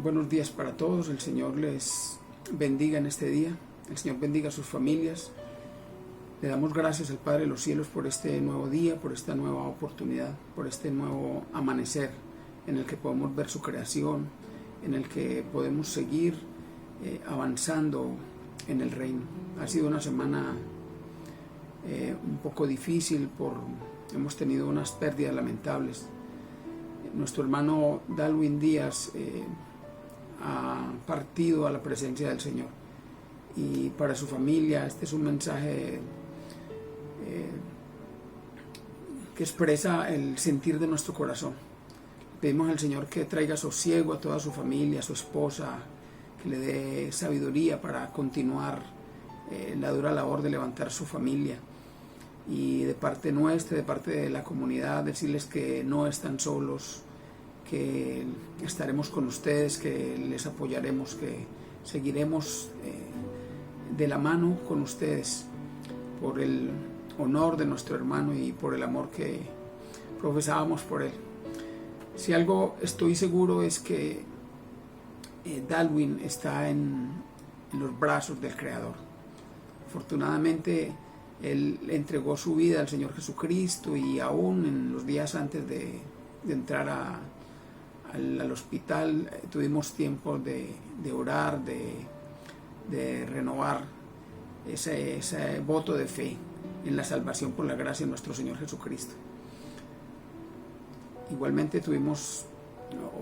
Buenos días para todos. El Señor les bendiga en este día. El Señor bendiga a sus familias. Le damos gracias al Padre de los cielos por este nuevo día, por esta nueva oportunidad, por este nuevo amanecer en el que podemos ver su creación, en el que podemos seguir avanzando en el reino. Ha sido una semana un poco difícil, hemos tenido unas pérdidas lamentables. Nuestro hermano Dalwin Díaz ha partido a la presencia del Señor, y para su familia este es un mensaje que expresa el sentir de nuestro corazón. Pedimos al Señor que traiga sosiego a toda su familia, a su esposa, que le dé sabiduría para continuar la dura labor de levantar su familia. Y de parte nuestra, de parte de la comunidad, decirles que no están solos, que estaremos con ustedes, que les apoyaremos, que seguiremos de la mano con ustedes por el honor de nuestro hermano y por el amor que profesábamos por él. Si algo estoy seguro es que Dalwin está en los brazos del Creador. Afortunadamente él entregó su vida al Señor Jesucristo, y aún en los días antes de entrar al hospital tuvimos tiempo de orar, de renovar ese voto de fe en la salvación por la gracia de nuestro Señor Jesucristo. Igualmente tuvimos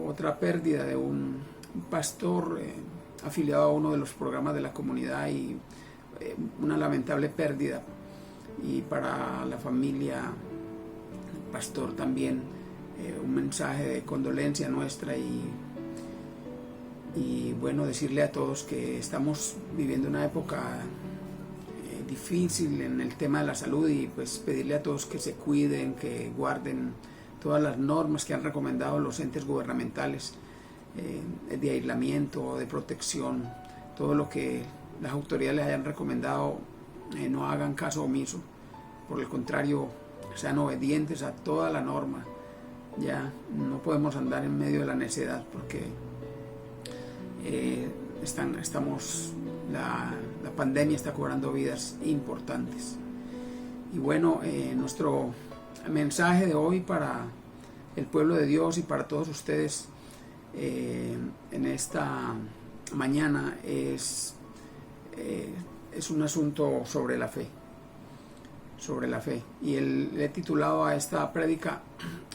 otra pérdida de un pastor afiliado a uno de los programas de la comunidad, y una lamentable pérdida. Y para la familia, el pastor también, un mensaje de condolencia nuestra, y bueno, decirle a todos que estamos viviendo una época difícil en el tema de la salud, y pues pedirle a todos que se cuiden, que guarden todas las normas que han recomendado los entes gubernamentales de aislamiento, de protección, todo lo que las autoridades les hayan recomendado. No hagan caso omiso, por el contrario, sean obedientes a toda la norma. Ya no podemos andar en medio de la necedad, porque la pandemia está cobrando vidas importantes. Y bueno, nuestro mensaje de hoy para el pueblo de Dios y para todos ustedes en esta mañana es un asunto sobre la fe. Y le he titulado a esta prédica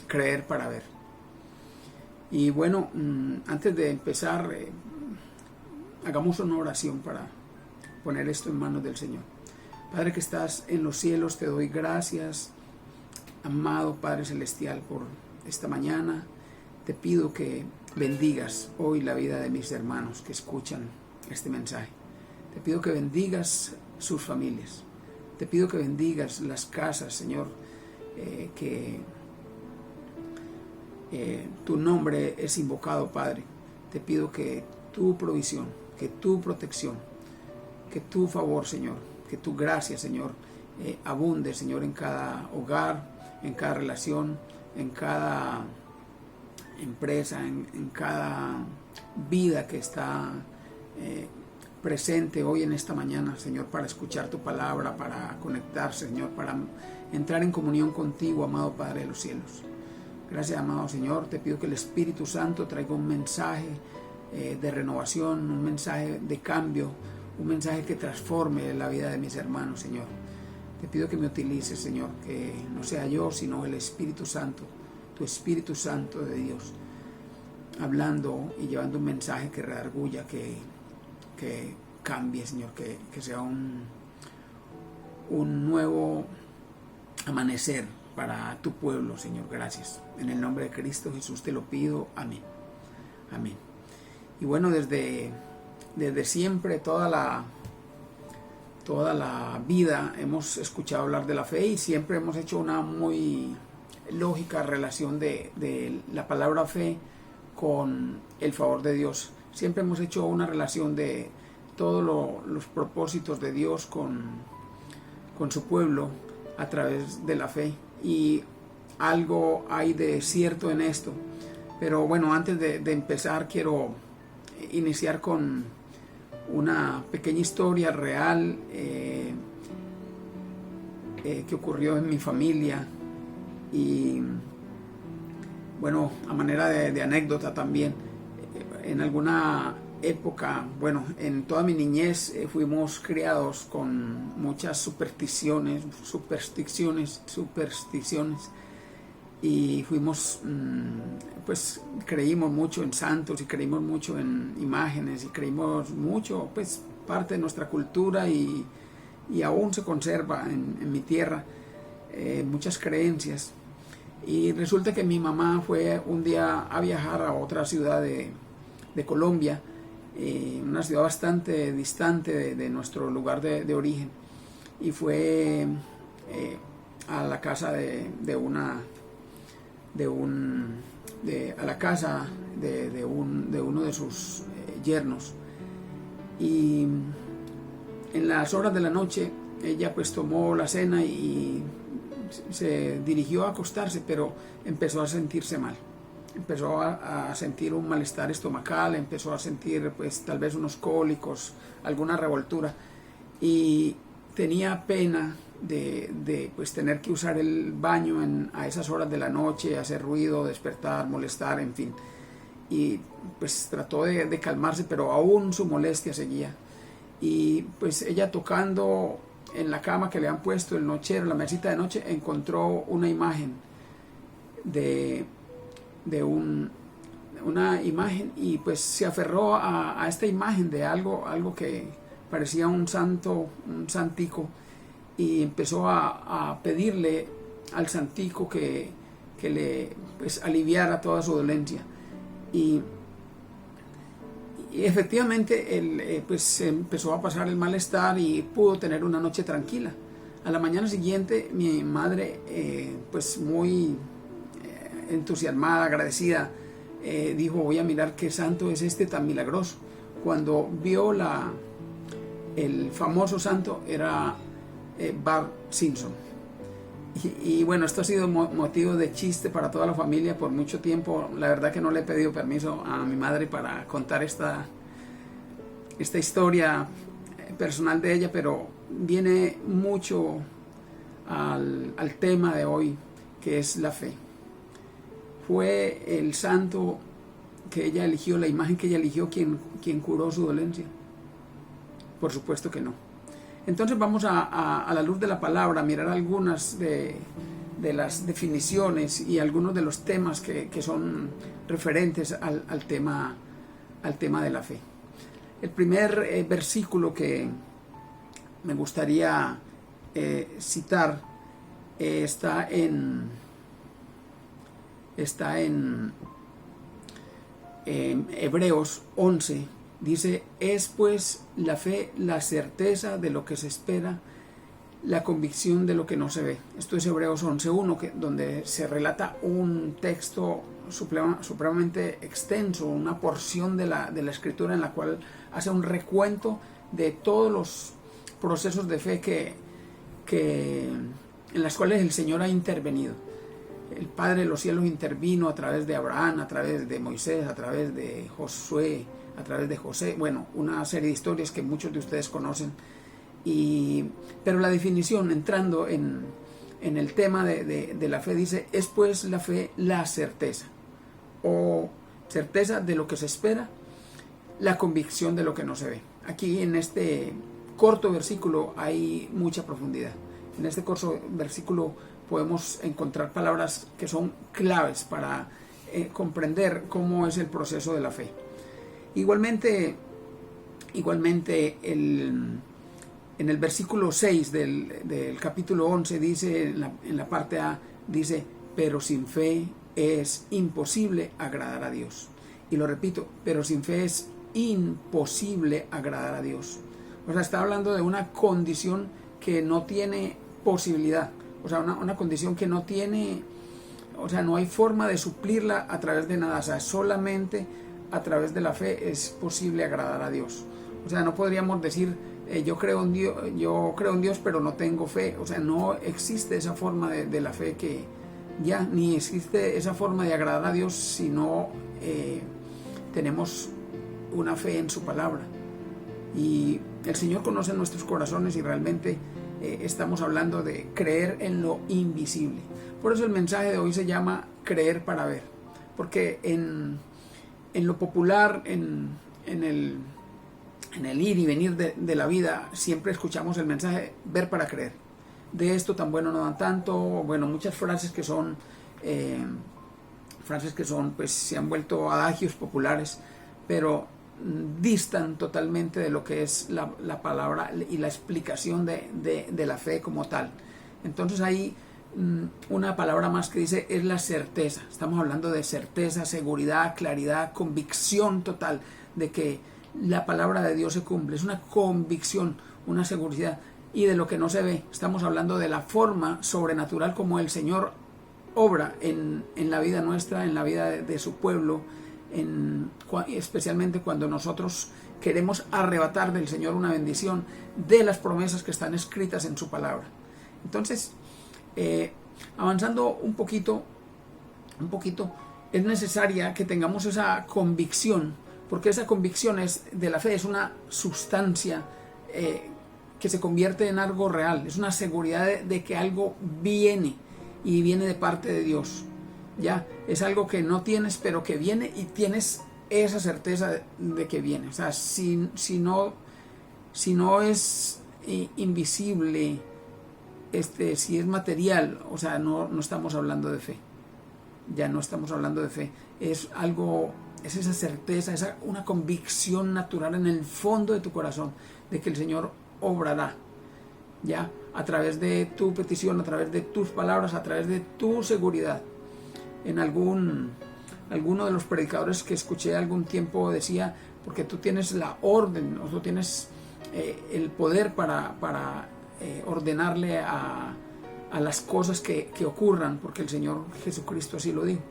Creer para ver. Y bueno, antes de empezar, hagamos una oración para poner esto en manos del Señor. Padre que estás en los cielos, te doy gracias, amado Padre Celestial, por esta mañana. Te pido que bendigas hoy la vida de mis hermanos que escuchan este mensaje. Te pido que bendigas sus familias. Te pido que bendigas las casas, Señor, que tu nombre es invocado, Padre. Te pido que tu provisión, que tu protección, que tu favor, Señor, que tu gracia, Señor, abunde, Señor, en cada hogar, en cada relación, en cada empresa, en cada vida que está presente hoy en esta mañana, Señor, para escuchar tu palabra, para conectarse, Señor, para entrar en comunión contigo, amado Padre de los cielos. Gracias, amado Señor. Te pido que el Espíritu Santo traiga un mensaje de renovación, un mensaje de cambio, un mensaje que transforme la vida de mis hermanos, Señor. Te pido que me utilices, Señor, que no sea yo, sino el Espíritu Santo, tu Espíritu Santo de Dios, hablando y llevando un mensaje que redarguya, que cambie, Señor, que sea un nuevo amanecer para tu pueblo, Señor. Gracias. En el nombre de Cristo Jesús te lo pido. Amén. Amén. Y bueno, desde siempre, toda la vida hemos escuchado hablar de la fe, y siempre hemos hecho una muy lógica relación de la palabra fe con el favor de Dios. Siempre hemos hecho una relación de todos los propósitos de Dios con su pueblo a través de la fe, y algo hay de cierto en esto. Pero bueno, antes de empezar quiero iniciar con una pequeña historia real que ocurrió en mi familia, y bueno, a manera de anécdota también. En alguna época, bueno, en toda mi niñez fuimos criados con muchas supersticiones, y fuimos, pues creímos mucho en santos y creímos mucho en imágenes y creímos mucho, pues parte de nuestra cultura, y aún se conserva en mi tierra muchas creencias. Y resulta que mi mamá fue un día a viajar a otra ciudad de Colombia, una ciudad bastante distante de nuestro lugar de origen, y fue a la casa de uno de sus yernos. Y en las horas de la noche ella pues tomó la cena y se dirigió a acostarse, pero empezó a sentirse mal. Empezó a sentir un malestar estomacal, empezó a sentir pues tal vez unos cólicos, alguna revoltura, y tenía pena de pues tener que usar el baño a esas horas de la noche, hacer ruido, despertar, molestar, en fin. Y pues trató de calmarse, pero aún su molestia seguía. Y pues ella, tocando en la cama que le han puesto, el nochero, la mesita de noche, encontró una imagen una imagen, y pues se aferró a esta imagen de algo que parecía un santico, y empezó a pedirle al santico que le pues aliviara toda su dolencia. Y efectivamente él pues empezó a pasar el malestar y pudo tener una noche tranquila. A la mañana siguiente mi madre pues muy entusiasmada, agradecida, dijo: voy a mirar qué santo es este tan milagroso. Cuando vio el famoso santo, era Bart Simpson. Y bueno, esto ha sido motivo de chiste para toda la familia por mucho tiempo. La verdad que no le he pedido permiso a mi madre para contar esta historia personal de ella, pero viene mucho al tema de hoy, que es la fe. ¿Fue el santo que ella eligió, la imagen que ella eligió, quien curó su dolencia? Por supuesto que no. Entonces vamos a la luz de la palabra a mirar algunas de las definiciones y algunos de los temas que son referentes al tema de la fe. El primer versículo que me gustaría citar está en Hebreos 11. Dice: es pues la fe la certeza de lo que se espera, la convicción de lo que no se ve. Esto es Hebreos 11:1, donde se relata un texto supremamente extenso, una porción de la escritura en la cual hace un recuento de todos los procesos de fe en las cuales el Señor ha intervenido. El Padre de los cielos intervino a través de Abraham, a través de Moisés, a través de Josué, a través de José, bueno, una serie de historias que muchos de ustedes conocen. Pero la definición, entrando en el tema de la fe, dice: es pues la fe la certeza, o certeza de lo que se espera, la convicción de lo que no se ve. Aquí en este corto versículo hay mucha profundidad. En este corto versículo podemos encontrar palabras que son claves para comprender cómo es el proceso de la fe. Igualmente en el versículo 6 del capítulo 11 dice, en la parte A, dice: pero sin fe es imposible agradar a Dios. Y lo repito: pero sin fe es imposible agradar a Dios. O sea, está hablando de una condición que no tiene posibilidad. O sea, una condición que no tiene, o sea, no hay forma de suplirla a través de nada. O sea, solamente a través de la fe es posible agradar a Dios. O sea, no podríamos decir: yo creo en Dios, pero no tengo fe. O sea, no existe esa forma de la fe, ni existe esa forma de agradar a Dios si no tenemos una fe en su palabra. Y el Señor conoce nuestros corazones y realmente estamos hablando de creer en lo invisible. Por eso el mensaje de hoy se llama creer para ver, porque en lo popular, en el ir y venir de la vida, siempre escuchamos el mensaje ver para creer. De esto tan bueno no dan tanto, bueno, muchas frases que son pues se han vuelto adagios populares, pero distan totalmente de lo que es la palabra y la explicación de la fe como tal. Entonces hay una palabra más que dice es la certeza. Estamos hablando de certeza, seguridad, claridad, convicción total de que la palabra de Dios se cumple. Es una convicción, una seguridad. Y de lo que no se ve, estamos hablando de la forma sobrenatural como el Señor obra en la vida nuestra, en la vida de su pueblo, especialmente cuando nosotros queremos arrebatar del Señor una bendición de las promesas que están escritas en su palabra. Entonces, avanzando un poquito, es necesaria que tengamos esa convicción, porque esa convicción de la fe es una sustancia que se convierte en algo real, es una seguridad de que algo viene y viene de parte de Dios. Ya, es algo que no tienes, pero que viene y tienes esa certeza de que viene. O sea, si no es invisible, si es material, o sea, no estamos hablando de fe. Ya no estamos hablando de fe. Es algo, es esa certeza, una convicción natural en el fondo de tu corazón de que el Señor obrará, ya, a través de tu petición, a través de tus palabras, a través de tu seguridad. En alguno de los predicadores que escuché algún tiempo decía, porque tú tienes la orden, o tú tienes el poder para ordenarle a las cosas que ocurran, porque el Señor Jesucristo así lo dijo.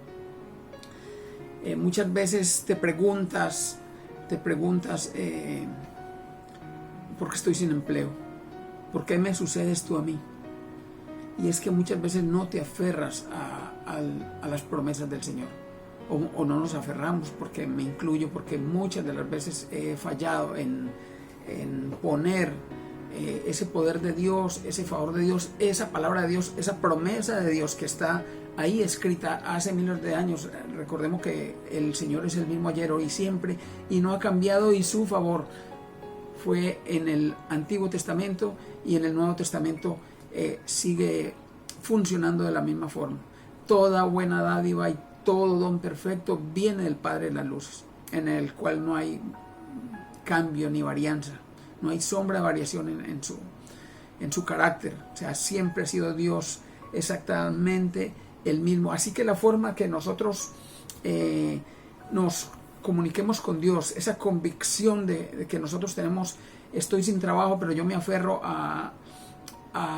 Muchas veces te preguntas ¿por qué estoy sin empleo? ¿Por qué me sucede esto a mí? Y es que muchas veces no te aferras a las promesas del Señor, o no nos aferramos, porque me incluyo, porque muchas de las veces he fallado en poner ese poder de Dios, ese favor de Dios, esa palabra de Dios, esa promesa de Dios que está ahí escrita hace miles de años. Recordemos que el Señor es el mismo ayer, hoy y siempre, y no ha cambiado, y su favor fue en el Antiguo Testamento y en el Nuevo Testamento sigue funcionando de la misma forma. Toda buena dádiva y todo don perfecto viene del Padre de las luces, en el cual no hay cambio ni varianza, no hay sombra de variación en su carácter. O sea, siempre ha sido Dios exactamente el mismo. Así que la forma que nosotros nos comuniquemos con Dios, esa convicción de que nosotros tenemos, estoy sin trabajo, pero yo me aferro a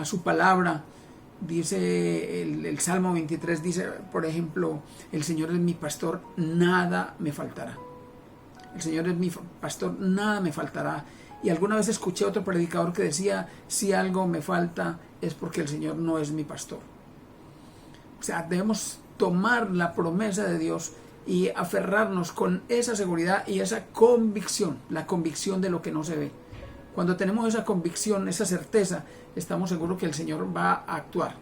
su palabra. Dice el Salmo 23, dice, por ejemplo, el Señor es mi pastor, nada me faltará. El Señor es mi pastor, nada me faltará. Y alguna vez escuché otro predicador que decía, si algo me falta es porque el Señor no es mi pastor. O sea, debemos tomar la promesa de Dios y aferrarnos con esa seguridad y esa convicción, la convicción de lo que no se ve. Cuando tenemos esa convicción, esa certeza, estamos seguros que el Señor va a actuar.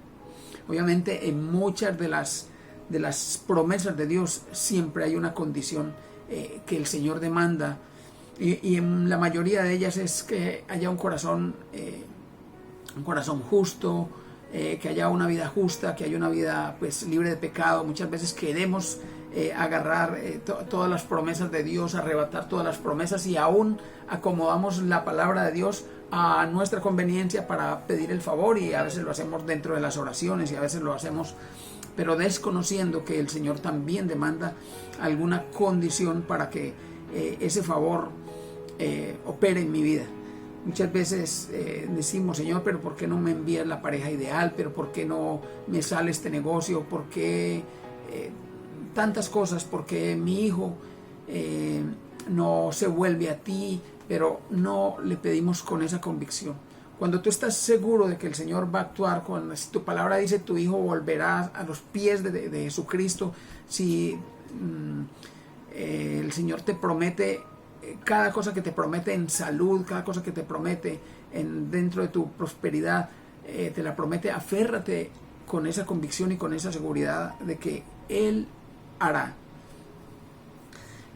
Obviamente, en muchas de las promesas de Dios siempre hay una condición que el Señor demanda, y en la mayoría de ellas es que haya un corazón justo, que haya una vida justa, que haya una vida pues libre de pecado. Muchas veces queremos agarrar todas las promesas de Dios, arrebatar todas las promesas, y aún acomodamos la palabra de Dios a nuestra conveniencia para pedir el favor, y a veces lo hacemos dentro de las oraciones, y a veces lo hacemos pero desconociendo que el Señor también demanda alguna condición para que ese favor opere en mi vida. Muchas veces decimos, Señor, pero ¿por qué no me envías la pareja ideal? ¿Pero por qué no me sale este negocio? ¿Por qué tantas cosas? ¿Por qué mi hijo no se vuelve a ti? Pero no le pedimos con esa convicción. Cuando tú estás seguro de que el Señor va a actuar, si tu palabra dice tu hijo volverá a los pies de Jesucristo, si el Señor te promete cada cosa que te promete en salud, cada cosa que te promete dentro de tu prosperidad, te la promete, aférrate con esa convicción y con esa seguridad de que Él hará.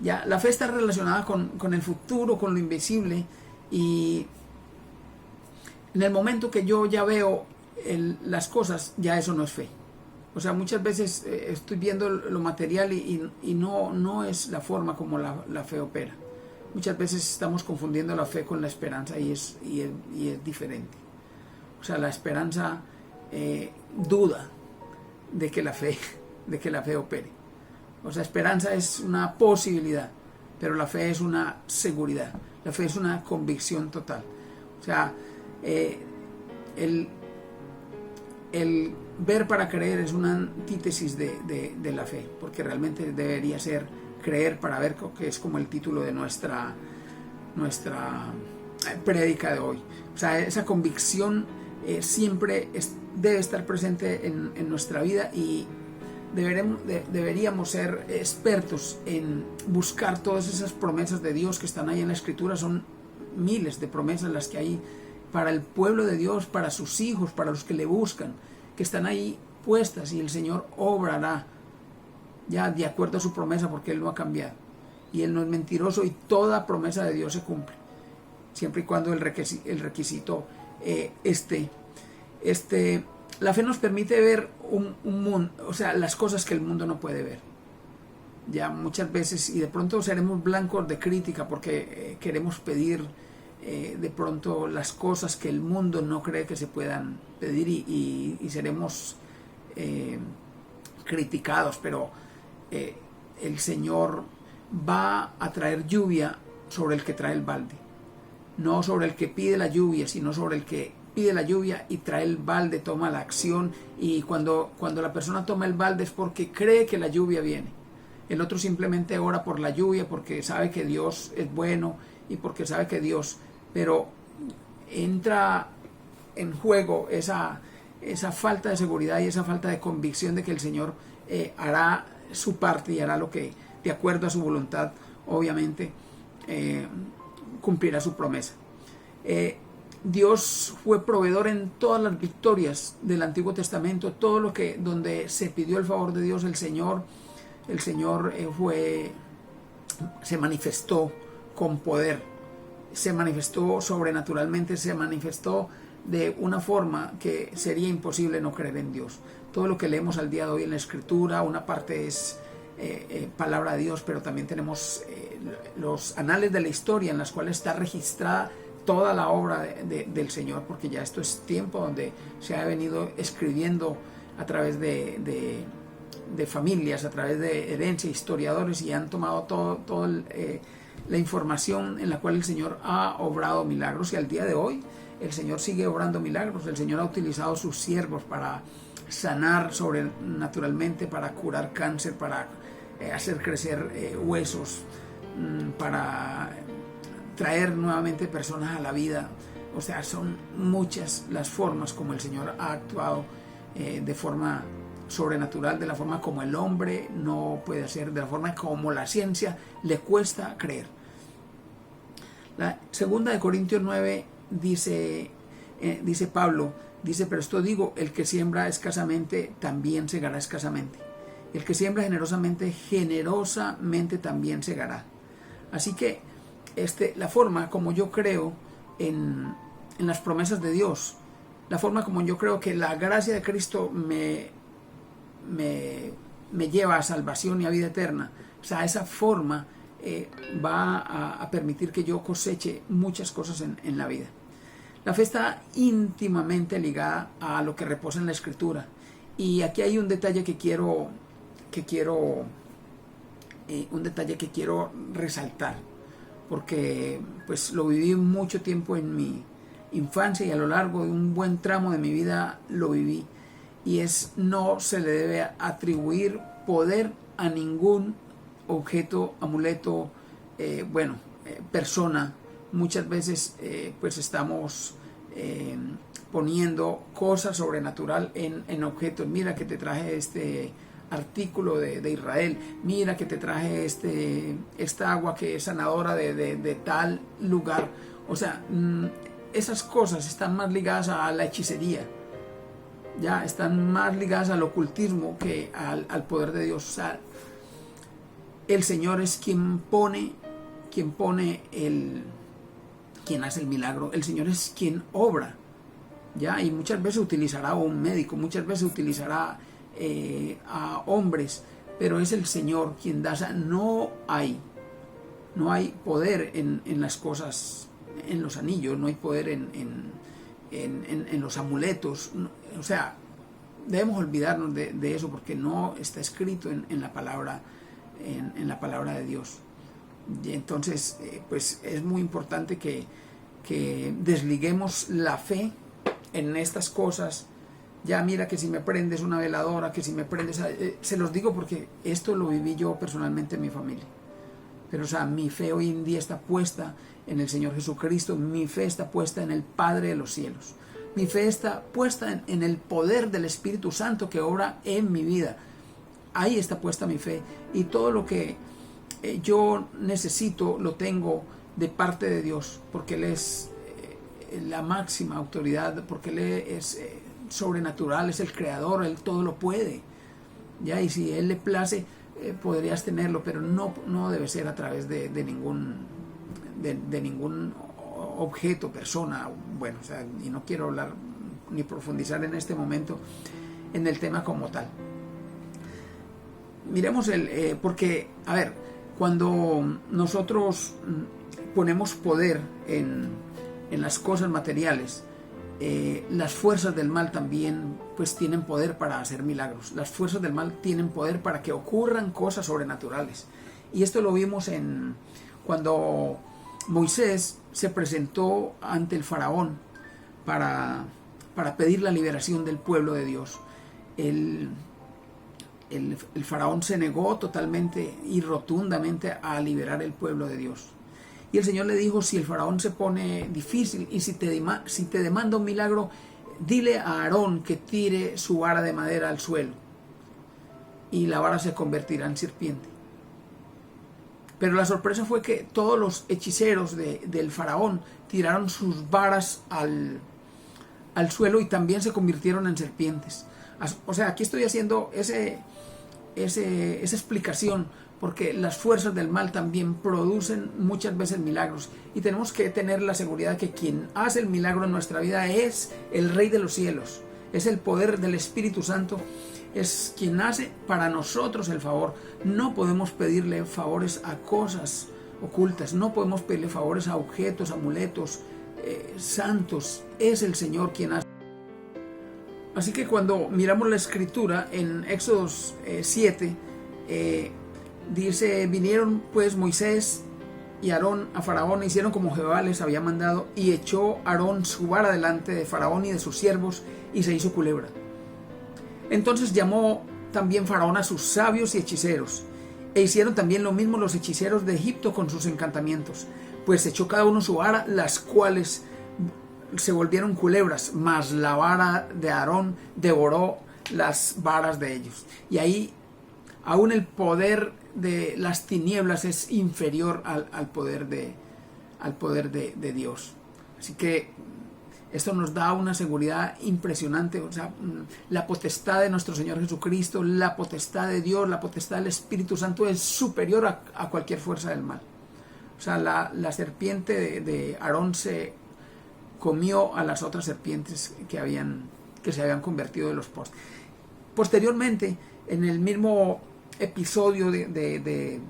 Ya, la fe está relacionada con el futuro, con lo invisible, y en el momento que yo ya veo las cosas, ya eso no es fe. O sea, muchas veces estoy viendo lo material y no es la forma como la fe opera. Muchas veces estamos confundiendo la fe con la esperanza y es diferente. O sea, la esperanza duda de que la fe opere. O sea, esperanza es una posibilidad, pero la fe es una seguridad. La fe es una convicción total. O sea, el ver para creer es una antítesis de la fe, porque realmente debería ser creer para ver, que es como el título de nuestra prédica de hoy. O sea, esa convicción siempre debe estar presente en nuestra vida, y deberíamos ser expertos en buscar todas esas promesas de Dios que están ahí en la Escritura. Son miles de promesas las que hay para el pueblo de Dios, para sus hijos, para los que le buscan, que están ahí puestas, y el Señor obrará ya de acuerdo a su promesa, porque Él no ha cambiado y Él no es mentiroso, y toda promesa de Dios se cumple siempre y cuando el requisito la fe nos permite ver un mundo, o sea, las cosas que el mundo no puede ver. Ya muchas veces, y de pronto seremos blancos de crítica porque queremos pedir de pronto las cosas que el mundo no cree que se puedan pedir, y seremos criticados, pero el Señor va a traer lluvia sobre el que trae el balde, no sobre el que pide la lluvia, sino sobre el que pide la lluvia y trae el balde, toma la acción. Y cuando la persona toma el balde es porque cree que la lluvia viene. El otro simplemente ora por la lluvia porque sabe que Dios es bueno y porque sabe que Dios, pero entra en juego esa falta de seguridad y esa falta de convicción de que el Señor hará su parte y hará lo que, de acuerdo a su voluntad, obviamente cumplirá su promesa. Dios fue proveedor en todas las victorias del Antiguo Testamento. Todo lo que donde se pidió el favor de Dios, el Señor se manifestó con poder, se manifestó sobrenaturalmente, se manifestó de una forma que sería imposible no creer en Dios. Todo lo que leemos al día de hoy en la Escritura, una parte es palabra de Dios, pero también tenemos los anales de la historia en las cuales está registrada toda la obra del Señor, porque ya esto es tiempo donde se ha venido escribiendo a través de familias, a través de herencia, historiadores, y han tomado toda la información en la cual el Señor ha obrado milagros, y al día de hoy el Señor sigue obrando milagros. El Señor ha utilizado sus siervos para sanar sobrenaturalmente, para curar cáncer, para hacer crecer huesos, para traer nuevamente personas a la vida. O sea, son muchas las formas como el Señor ha actuado de forma sobrenatural, de la forma como el hombre no puede hacer, de la forma como la ciencia le cuesta creer. La segunda de Corintios 9 dice Pablo, pero esto digo, el que siembra escasamente también segará escasamente. El que siembra generosamente, generosamente también segará. Así que la forma como yo creo en las promesas de Dios, la forma como yo creo que la gracia de Cristo me lleva a salvación y a vida eterna, o sea, esa forma va a permitir que yo coseche muchas cosas en la vida. La fe está íntimamente ligada a lo que reposa en la Escritura, y aquí hay un detalle que quiero resaltar, porque pues lo viví mucho tiempo en mi infancia, y a lo largo de un buen tramo de mi vida lo viví, y no se le debe atribuir poder a ningún objeto, amuleto, persona. Muchas veces pues estamos poniendo cosas sobrenatural en objetos. Mira que te traje este artículo de Israel. Mira que te traje esta agua que es sanadora de tal lugar. O sea, esas cosas están más ligadas a la hechicería, ya están más ligadas al ocultismo que al poder de Dios. O sea, el Señor es quien hace el milagro. El Señor es quien obra, ya, y muchas veces utilizará a un médico, muchas veces utilizará a hombres, pero es el Señor quien da. O sea, no hay poder en las cosas, en los anillos, no hay poder en los amuletos. O sea, debemos olvidarnos de eso, porque no está escrito en la palabra, en la palabra de Dios. Y entonces, pues es muy importante que desliguemos la fe en estas cosas. Ya, mira que si me prendes una veladora, que si me prendes... se los digo porque esto lo viví yo personalmente en mi familia. Pero, o sea, mi fe hoy en día está puesta en el Señor Jesucristo. Mi fe está puesta en el Padre de los cielos. Mi fe está puesta en el poder del Espíritu Santo que obra en mi vida. Ahí está puesta mi fe. Y todo lo que yo necesito lo tengo de parte de Dios, porque Él es la máxima autoridad, porque Él es sobrenatural, es el creador, Él todo lo puede, ya, y si Él le place, podrías tenerlo, pero no debe ser a través de ningún objeto, persona. Bueno, o sea, y no quiero hablar ni profundizar en este momento en el tema como tal. Miremos porque, a ver, cuando nosotros ponemos poder en las cosas materiales, las fuerzas del mal también pues tienen poder para hacer milagros. Las fuerzas del mal tienen poder para que ocurran cosas sobrenaturales. Y esto lo vimos cuando Moisés se presentó ante el faraón para pedir la liberación del pueblo de Dios. El faraón se negó totalmente y rotundamente a liberar el pueblo de Dios. Y el Señor le dijo: si el faraón se pone difícil y si te demanda un milagro, dile a Aarón que tire su vara de madera al suelo y la vara se convertirá en serpiente. Pero la sorpresa fue que todos los hechiceros del faraón tiraron sus varas al suelo y también se convirtieron en serpientes. O sea, aquí estoy haciendo esa explicación, porque las fuerzas del mal también producen muchas veces milagros, y tenemos que tener la seguridad que quien hace el milagro en nuestra vida es el Rey de los cielos, es el poder del Espíritu Santo, es quien hace para nosotros el favor. No podemos pedirle favores a cosas ocultas, no podemos pedirle favores a objetos, amuletos, santos. Es el Señor quien hace. Así que cuando miramos la escritura en Éxodo 7, dice: vinieron pues Moisés y Aarón a Faraón, e hicieron como Jehová les había mandado, y echó Aarón su vara delante de Faraón y de sus siervos, y se hizo culebra. Entonces llamó también Faraón a sus sabios y hechiceros, e hicieron también lo mismo los hechiceros de Egipto con sus encantamientos, pues echó cada uno su vara, las cuales se volvieron culebras, mas la vara de Aarón devoró las varas de ellos. Y ahí aún el poder de las tinieblas es inferior al poder de Dios. Así que esto nos da una seguridad impresionante. O sea, la potestad de nuestro Señor Jesucristo, la potestad de Dios, la potestad del Espíritu Santo es superior a cualquier fuerza del mal. O sea, la serpiente de Aarón se comió a las otras serpientes que se habían convertido de los postes. Posteriormente, en el mismo episodio de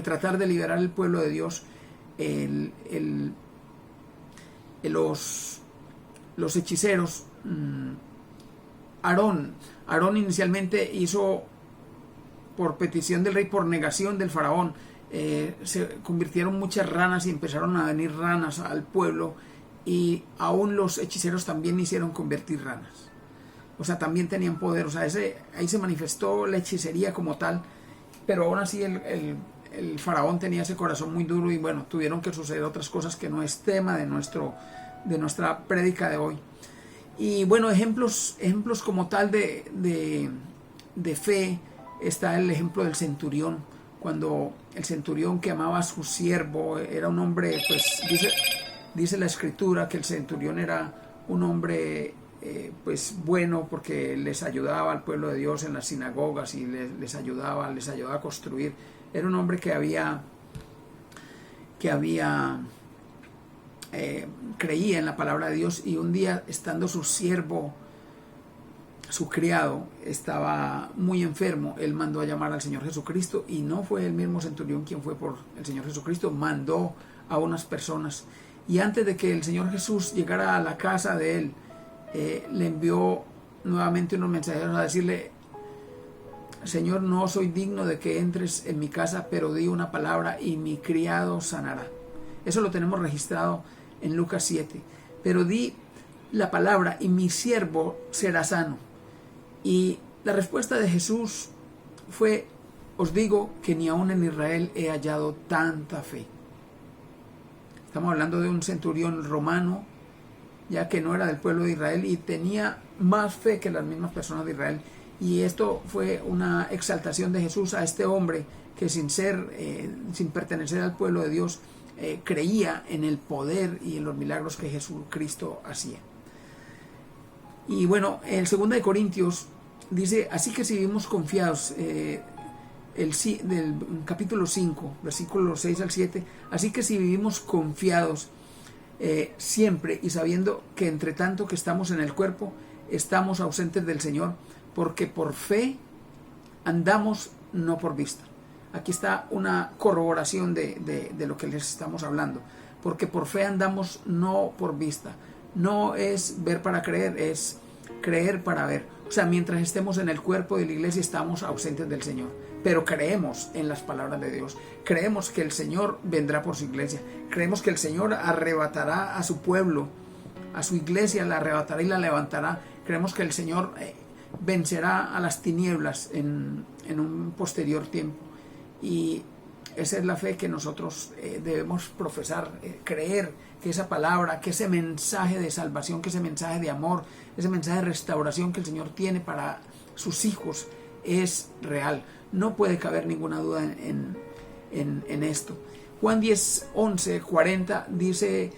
tratar de liberar el pueblo de Dios, los hechiceros, Aarón inicialmente hizo, por petición del rey, por negación del faraón, se convirtieron muchas ranas y empezaron a venir ranas al pueblo, y aún los hechiceros también hicieron convertir ranas. O sea, también tenían poder. O sea, ahí se manifestó la hechicería como tal, pero aún así el faraón tenía ese corazón muy duro, y bueno, tuvieron que suceder otras cosas que no es tema de nuestra prédica de hoy. Y bueno, ejemplos como tal de fe está el ejemplo del centurión, cuando el centurión que amaba a su siervo, era un hombre, pues dice la escritura que el centurión era un hombre pues bueno, porque les ayudaba al pueblo de Dios en las sinagogas y les ayudaba a construir. Era un hombre que creía en la palabra de Dios, y un día, estando su siervo, su criado, estaba muy enfermo, él mandó a llamar al Señor Jesucristo, y no fue el mismo centurión quien fue por el Señor Jesucristo, mandó a unas personas, y antes de que el Señor Jesús llegara a la casa de él, le envió nuevamente unos mensajeros a decirle: Señor, no soy digno de que entres en mi casa, pero di una palabra y mi criado sanará. Eso lo tenemos registrado en Lucas 7. Pero di la palabra y mi siervo será sano. Y la respuesta de Jesús fue: os digo que ni aún en Israel he hallado tanta fe. Estamos hablando de un centurión romano, ya que no era del pueblo de Israel y tenía más fe que las mismas personas de Israel. Y esto fue una exaltación de Jesús a este hombre que sin pertenecer al pueblo de Dios, creía en el poder y en los milagros que Jesucristo hacía. Y bueno, en 2 Corintios dice: así que si vivimos confiados, del capítulo 5, versículos 6 al 7, así que si vivimos confiados siempre, y sabiendo que entre tanto que estamos en el cuerpo, estamos ausentes del Señor, porque por fe andamos, no por vista. Aquí está una corroboración de lo que les estamos hablando. Porque por fe andamos, no por vista. No es ver para creer, es creer para ver. O sea, mientras estemos en el cuerpo de la iglesia, estamos ausentes del Señor. Pero creemos en las palabras de Dios. Creemos que el Señor vendrá por su iglesia. Creemos que el Señor arrebatará a su pueblo, a su iglesia, la arrebatará y la levantará. Creemos que el Señor vencerá a las tinieblas en un posterior tiempo. Y esa es la fe que nosotros debemos profesar, creer que esa palabra, que ese mensaje de salvación, que ese mensaje de amor, ese mensaje de restauración que el Señor tiene para sus hijos es real. No puede caber ninguna duda en esto. Juan 10, 11, 40 dice,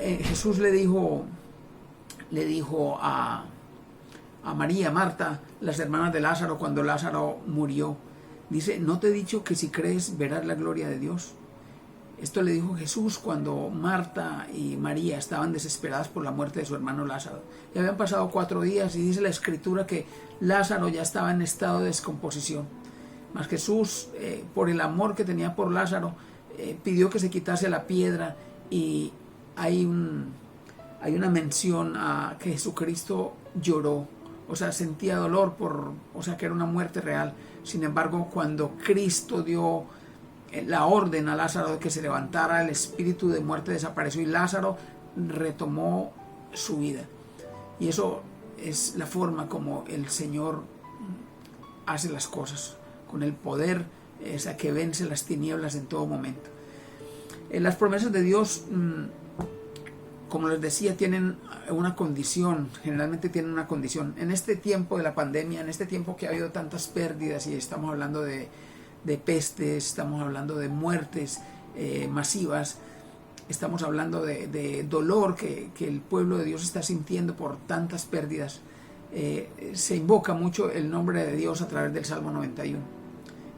Jesús le dijo a María, Marta, las hermanas de Lázaro, cuando Lázaro murió, dice: ¿no te he dicho que si crees verás la gloria de Dios? Esto le dijo Jesús cuando Marta y María estaban desesperadas por la muerte de su hermano Lázaro. Ya habían pasado 4 días y dice la escritura que Lázaro ya estaba en estado de descomposición. Mas Jesús, por el amor que tenía por Lázaro, pidió que se quitase la piedra, y hay una mención a que Jesucristo lloró. O sea, sentía dolor que era una muerte real. Sin embargo, cuando Cristo dio la orden a Lázaro de que se levantara, el espíritu de muerte desapareció y Lázaro retomó su vida. Y eso es la forma como el Señor hace las cosas, con el poder que vence las tinieblas en todo momento. Las promesas de Dios, como les decía, tienen una condición, generalmente tienen una condición. En este tiempo de la pandemia, en este tiempo que ha habido tantas pérdidas, y estamos hablando de pestes, estamos hablando de muertes masivas, estamos hablando de dolor que el pueblo de Dios está sintiendo por tantas pérdidas, se invoca mucho el nombre de Dios a través del Salmo 91.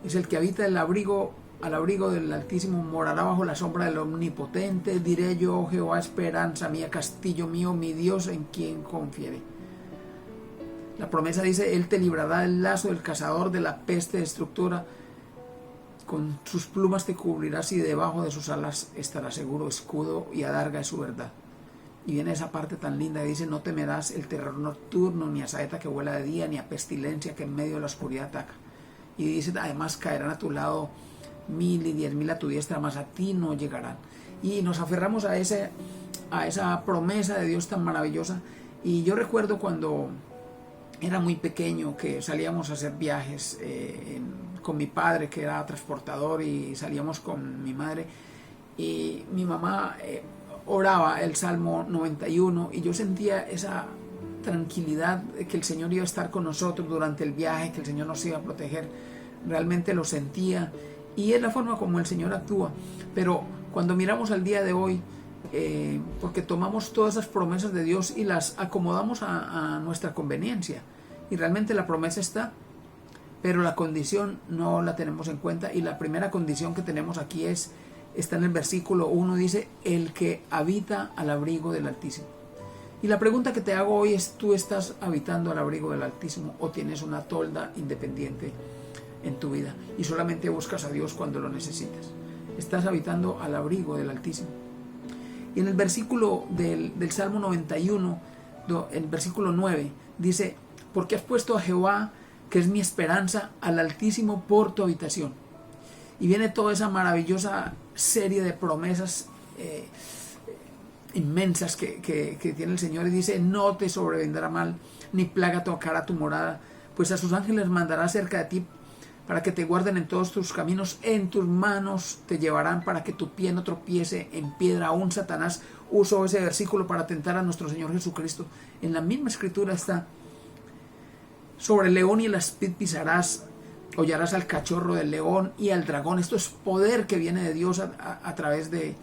Es el que habita al abrigo del Altísimo, morará bajo la sombra del Omnipotente. Diré yo: Jehová, esperanza mía, castillo mío, mi Dios en quien confiaré. La promesa dice: Él te librará del lazo del cazador, de la peste destructora. Con sus plumas te cubrirás y debajo de sus alas estarás seguro. Escudo y adarga es su verdad. Y viene esa parte tan linda que dice: no temerás el terror nocturno, ni a saeta que vuela de día, ni a pestilencia que en medio de la oscuridad ataca. Y dice: además caerán a tu lado 1000 y 10.000 a tu diestra, mas a ti no llegarán. Y nos aferramos a esa promesa de Dios tan maravillosa. Y yo recuerdo cuando era muy pequeño que salíamos a hacer viajes con mi padre, que era transportador, y salíamos con mi madre, y mi mamá oraba el Salmo 91, y yo sentía tranquilidad de que el Señor iba a estar con nosotros durante el viaje, que el Señor nos iba a proteger. Realmente lo sentía, y es la forma como el Señor actúa. Pero cuando miramos al día de hoy, porque tomamos todas esas promesas de Dios y las acomodamos a nuestra conveniencia, y realmente la promesa está, pero la condición no la tenemos en cuenta. Y la primera condición que tenemos aquí está en el versículo 1, dice: el que habita al abrigo del Altísimo. Y la pregunta que te hago hoy es: ¿tú estás habitando al abrigo del Altísimo o tienes una tolda independiente en tu vida y solamente buscas a Dios cuando lo necesitas? ¿Estás habitando al abrigo del Altísimo? Y en el versículo del Salmo 91, el versículo 9, dice: porque has puesto a Jehová, que es mi esperanza, al Altísimo por tu habitación. Y viene toda esa maravillosa serie de promesas inmensas que tiene el Señor, y dice: no te sobrevendrá mal, ni plaga tocará tu morada, pues a sus ángeles mandará cerca de ti, para que te guarden en todos tus caminos, en tus manos te llevarán, para que tu pie no tropiece en piedra. Aún Satanás usó ese versículo para tentar a nuestro Señor Jesucristo. En la misma escritura está: sobre el león y el aspid pisarás, hollarás al cachorro del león y al dragón. Esto es poder que viene de Dios a través de,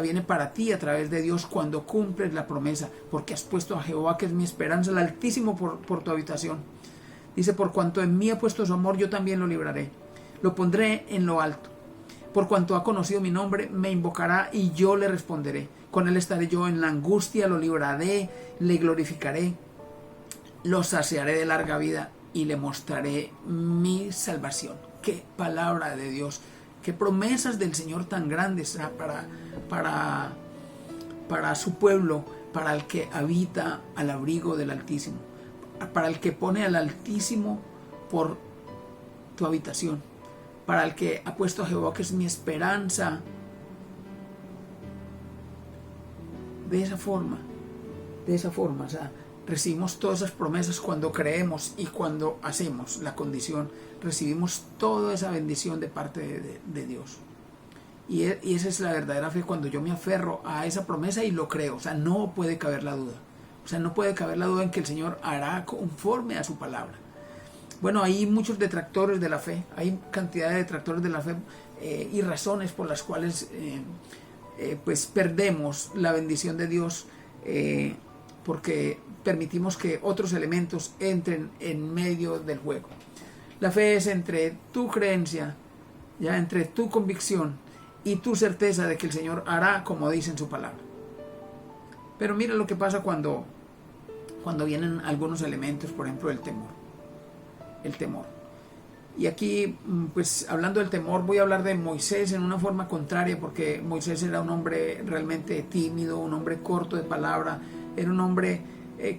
viene para ti a través de Dios cuando cumples la promesa, porque has puesto a Jehová, que es mi esperanza, el Altísimo por tu habitación. Dice: por cuanto en mí ha puesto su amor, yo también lo libraré, lo pondré en lo alto. Por cuanto ha conocido mi nombre, me invocará y yo le responderé. Con él estaré yo en la angustia, lo libraré, le glorificaré, lo saciaré de larga vida y le mostraré mi salvación. Qué palabra de Dios, qué promesas del Señor tan grandes para su pueblo, para el que habita al abrigo del Altísimo, para el que pone al Altísimo por tu habitación, para el que ha puesto a Jehová, que es mi esperanza. De esa forma, recibimos todas esas promesas cuando creemos y cuando hacemos la condición. Recibimos toda esa bendición de parte de Dios. Y esa es la verdadera fe, cuando yo me aferro a esa promesa y lo creo. No puede caber la duda. No puede caber la duda en que el Señor hará conforme a su palabra. Bueno, hay muchos detractores de la fe, hay cantidad de detractores de la fe y razones por las cuales pues perdemos la bendición de Dios, porque permitimos que otros elementos entren en medio del juego. La fe es entre tu creencia, ya entre tu convicción y tu certeza de que el Señor hará como dice en su palabra. Pero mira lo que pasa cuando vienen algunos elementos, por ejemplo el temor. Y aquí, pues hablando del temor, voy a hablar de Moisés en una forma contraria, porque Moisés era un hombre realmente tímido, un hombre corto de palabra, era un hombre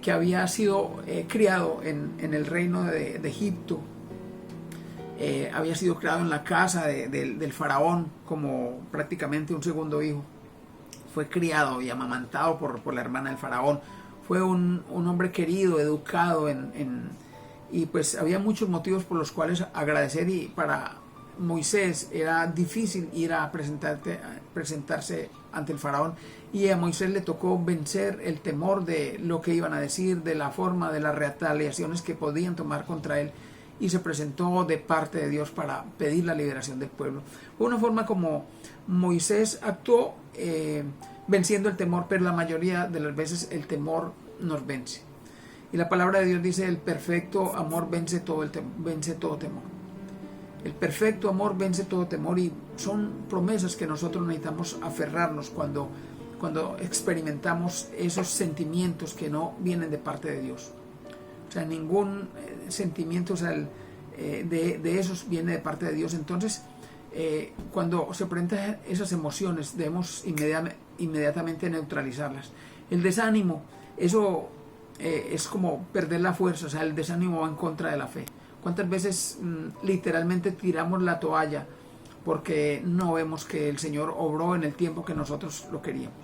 que había sido criado en el reino de Egipto, había sido criado en la casa del faraón como prácticamente un segundo hijo. Fue criado y amamantado por la hermana del faraón. Fue un hombre querido, educado y pues había muchos motivos por los cuales agradecer, y para Moisés era difícil ir a presentarse ante el faraón, y a Moisés le tocó vencer el temor de lo que iban a decir, de la forma, de las retaliaciones que podían tomar contra él, y se presentó de parte de Dios para pedir la liberación del pueblo. Fue una forma como Moisés actuó, venciendo el temor, pero la mayoría de las veces el temor nos vence. Y la palabra de Dios dice: el perfecto amor vence todo temor. El perfecto amor vence todo temor, y son promesas que nosotros necesitamos aferrarnos cuando experimentamos esos sentimientos que no vienen de parte de Dios. Ningún sentimiento de esos viene de parte de Dios. Entonces, cuando se presentan esas emociones, debemos inmediatamente neutralizarlas. El desánimo, eso es como perder la fuerza. El desánimo va en contra de la fe. ¿Cuántas veces literalmente tiramos la toalla porque no vemos que el Señor obró en el tiempo que nosotros lo queríamos?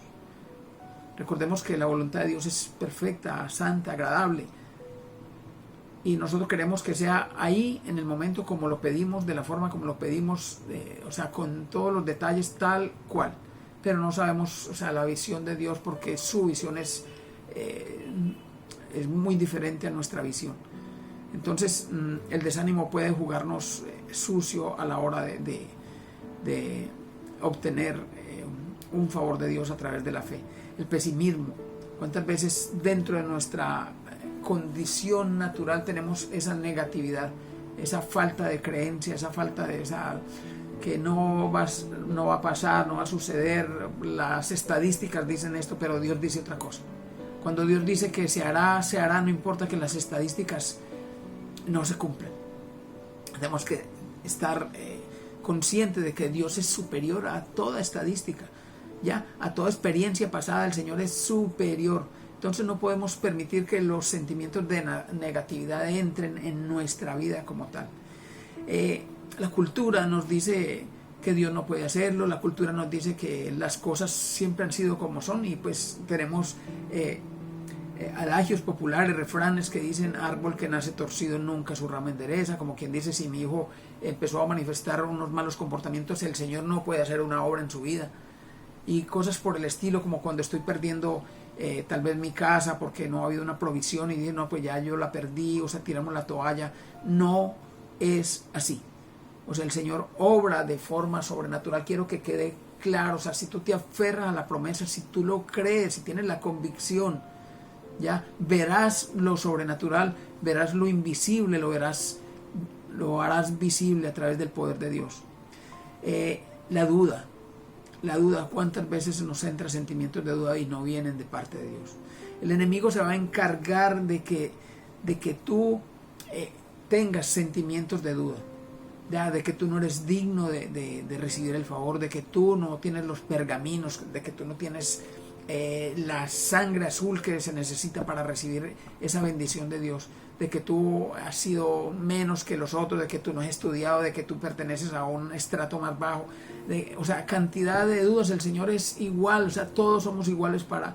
Recordemos que la voluntad de Dios es perfecta, santa, agradable, y nosotros queremos que sea ahí en el momento como lo pedimos, de la forma como lo pedimos, con todos los detalles tal cual. Pero no sabemos la visión de Dios, porque su visión es es muy diferente a nuestra visión. Entonces el desánimo puede jugarnos sucio a la hora de obtener un favor de Dios a través de la fe. El pesimismo, cuántas veces dentro de nuestra condición natural tenemos esa negatividad, esa falta de creencia, esa falta de esa que no va a pasar, no va a suceder, las estadísticas dicen esto, pero Dios dice otra cosa. Cuando Dios dice que se hará, no importa que las estadísticas no se cumplan. Tenemos que estar conscientes de que Dios es superior a toda estadística, ya a toda experiencia pasada. El Señor es superior. Entonces no podemos permitir que los sentimientos de negatividad entren en nuestra vida como tal. La cultura nos dice que Dios no puede hacerlo, la cultura nos dice que las cosas siempre han sido como son, y pues tenemos adagios populares, refranes que dicen: árbol que nace torcido nunca su rama endereza, como quien dice: si mi hijo empezó a manifestar unos malos comportamientos, el Señor no puede hacer una obra en su vida, y cosas por el estilo, como cuando estoy perdiendo tal vez mi casa porque no ha habido una provisión y dije: no, pues ya yo la perdí, o sea, tiramos la toalla. No es así. O sea, el Señor obra de forma sobrenatural. Quiero que quede claro. O sea, si tú te aferras a la promesa, si tú lo crees, si tienes la convicción, ya verás lo sobrenatural, verás lo invisible, lo harás visible a través del poder de Dios. La duda, cuántas veces nos entra sentimientos de duda y no vienen de parte de Dios. El enemigo se va a encargar de que tú tengas sentimientos de duda, ya, de que tú no eres digno de recibir el favor, de que tú no tienes los pergaminos, de que tú no tienes la sangre azul que se necesita para recibir esa bendición de Dios, de que tú has sido menos que los otros, de que tú no has estudiado, de que tú perteneces a un estrato más bajo, o sea, cantidad de dudas. El Señor es igual, o sea, todos somos iguales para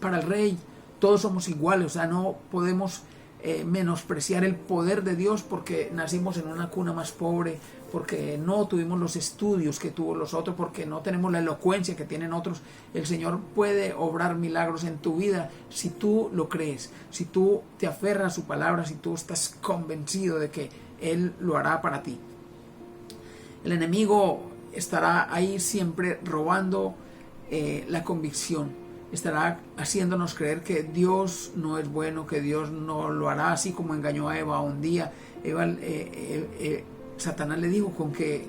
el Rey, todos somos iguales, o sea, no podemos menospreciar el poder de Dios porque nacimos en una cuna más pobre, porque no tuvimos los estudios que tuvo los otros, porque no tenemos la elocuencia que tienen otros. El Señor puede obrar milagros en tu vida si tú lo crees, si tú te aferras a su palabra, si tú estás convencido de que Él lo hará para ti. El enemigo estará ahí siempre robando la convicción, estará haciéndonos creer que Dios no es bueno, que Dios no lo hará, así como engañó a Eva un día. Satanás le dijo con que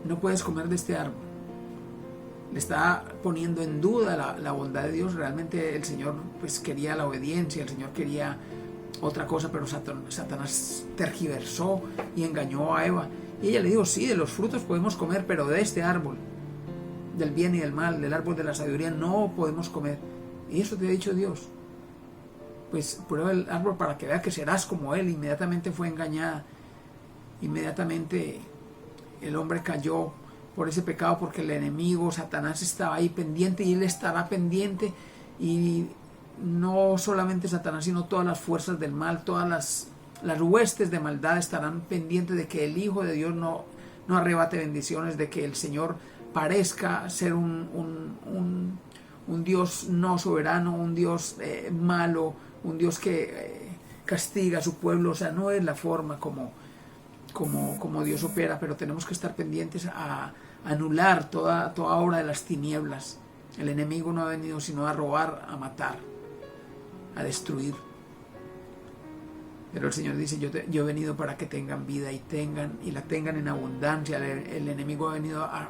no puedes comer de este árbol. Le está poniendo en duda la bondad de Dios. Realmente el Señor pues quería la obediencia, el Señor quería otra cosa, pero Satanás tergiversó y engañó a Eva. Y ella le dijo: sí, de los frutos podemos comer, pero de este árbol, del bien y del mal, del árbol de la sabiduría, no podemos comer. Y eso te ha dicho Dios. Pues prueba el árbol para que veas que serás como Él. Inmediatamente fue engañada. Inmediatamente el hombre cayó por ese pecado, porque el enemigo, Satanás, estaba ahí pendiente, y él estará pendiente. Y no solamente Satanás, sino todas las fuerzas del mal, todas las huestes de maldad estarán pendientes de que el Hijo de Dios no arrebate bendiciones, de que el Señor parezca ser un Dios no soberano, un Dios malo, un Dios que castiga a su pueblo. O sea, no es la forma como Dios opera, pero tenemos que estar pendientes a anular toda obra de las tinieblas. El enemigo no ha venido sino a robar, a matar, a destruir. Pero el Señor dice: yo he venido para que tengan vida y la tengan en abundancia. El enemigo ha venido a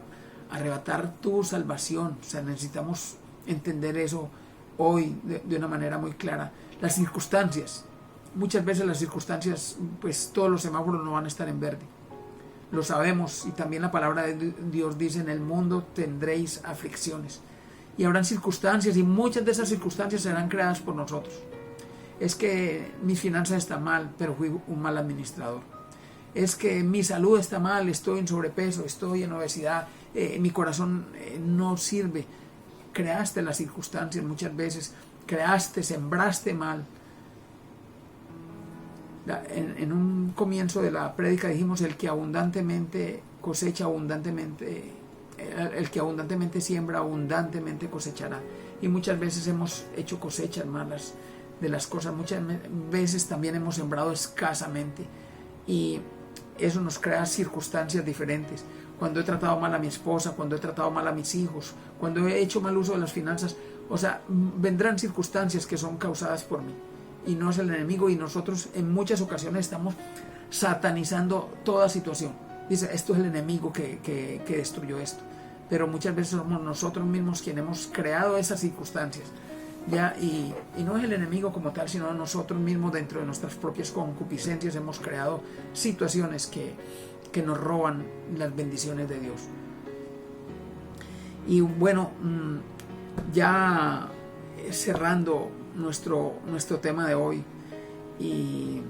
arrebatar tu salvación. O sea, necesitamos entender eso hoy de una manera muy clara. Las circunstancias, muchas veces las circunstancias, pues todos los semáforos no van a estar en verde, lo sabemos, y también la palabra de Dios dice: en el mundo tendréis aflicciones, y habrán circunstancias, y muchas de esas circunstancias serán creadas por nosotros. Es que mis finanzas están mal, pero fui un mal administrador. Es que mi salud está mal, estoy en sobrepeso, estoy en obesidad, mi corazón no sirve. Creaste las circunstancias muchas veces, sembraste mal. En un comienzo de la prédica dijimos: el que abundantemente cosecha abundantemente, el que abundantemente siembra abundantemente cosechará. y muchas veces hemos hecho cosechas malas de las cosas, muchas veces también hemos sembrado escasamente y eso nos crea circunstancias diferentes. Cuando he tratado mal a mi esposa, cuando he tratado mal a mis hijos, cuando he hecho mal uso de las finanzas, o sea, vendrán circunstancias que son causadas por mí y no es el enemigo, y nosotros en muchas ocasiones estamos satanizando toda situación. Dice, esto es el enemigo que destruyó esto, pero muchas veces somos nosotros mismos quienes hemos creado esas circunstancias, ¿ya? Y no es el enemigo como tal, sino nosotros mismos dentro de nuestras propias concupiscencias hemos creado situaciones que nos roban las bendiciones de Dios. Y bueno, ya cerrando nuestro tema de hoy y